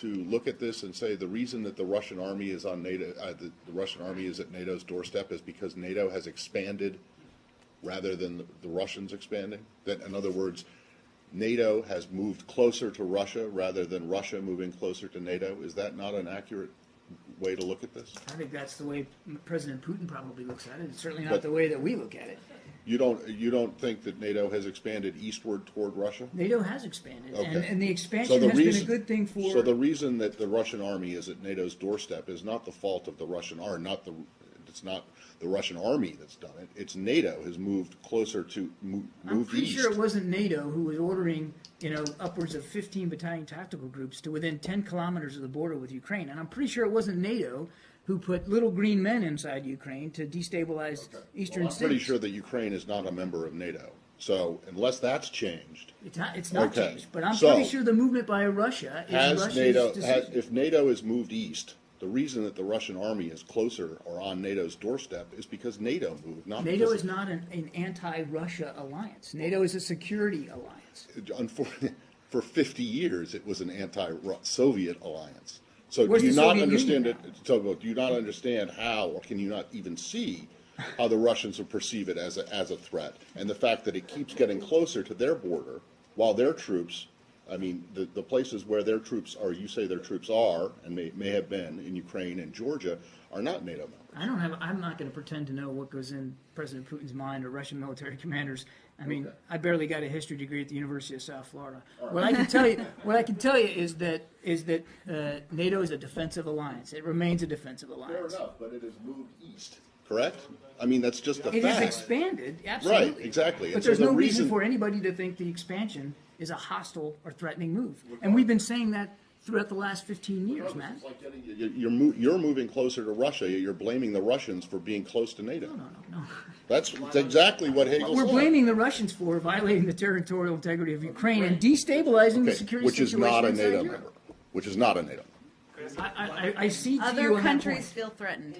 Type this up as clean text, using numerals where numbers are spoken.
to look at this and say the reason that the Russian army is on NATO, the Russian army is at NATO's doorstep is because NATO has expanded rather than the Russians expanding? That, in other words, NATO has moved closer to Russia rather than Russia moving closer to NATO? Is that not an accurate way to look at this? I think that's the way President Putin probably looks at it. It's certainly not the way that we look at it. You don't think that NATO has expanded eastward toward Russia? NATO has expanded, Okay. and the expansion has been a good thing for... So the reason that the Russian army is at NATO's doorstep is not the fault of the Russian army, it's not the Russian army that's done it. It's NATO has moved closer to moved I'm pretty east. sure it wasn't NATO who was ordering, upwards of 15 battalion tactical groups to within 10 kilometers of the border with Ukraine, and I'm pretty sure it wasn't NATO who put little green men inside Ukraine to destabilize eastern cities. I'm pretty sure that Ukraine is not a member of NATO. So unless that's changed, it's not changed. But I'm pretty sure the movement by Russia is Russia's decision. If NATO has moved east, the reason that the Russian army is closer or on NATO's doorstep is because NATO moved. NATO is not an anti-Russia alliance. NATO is a security alliance. For 50 years, it was an anti-Soviet alliance. So Where's do you the not Soviet understand Union it? So do you not understand how, or can you not even see how the Russians will perceive it as a threat, and the fact that it keeps getting closer to their border while their troops, I mean, the places where their troops are, you say their troops are, and may have been in Ukraine and Georgia, are not NATO members. I'm not going to pretend to know what goes in President Putin's mind or Russian military commanders. I mean, I barely got a history degree at the University of South Florida. Right. What I can tell you is that NATO is a defensive alliance. It remains a defensive alliance. Fair enough, but it has moved east. Correct? I mean, that's just a fact. It has expanded, absolutely. Right, exactly. But there's no reason for anybody to think the expansion is a hostile or threatening move. And we've been saying that throughout the last 15 years, Matt. It's like you're moving closer to Russia. You're blaming the Russians for being close to NATO. No. That's exactly what Hagel said. We're blaming the Russians for violating the territorial integrity of Ukraine and destabilizing the security situation not a inside NATO Europe. member. Which is not a NATO member. I see to you Other countries feel threatened.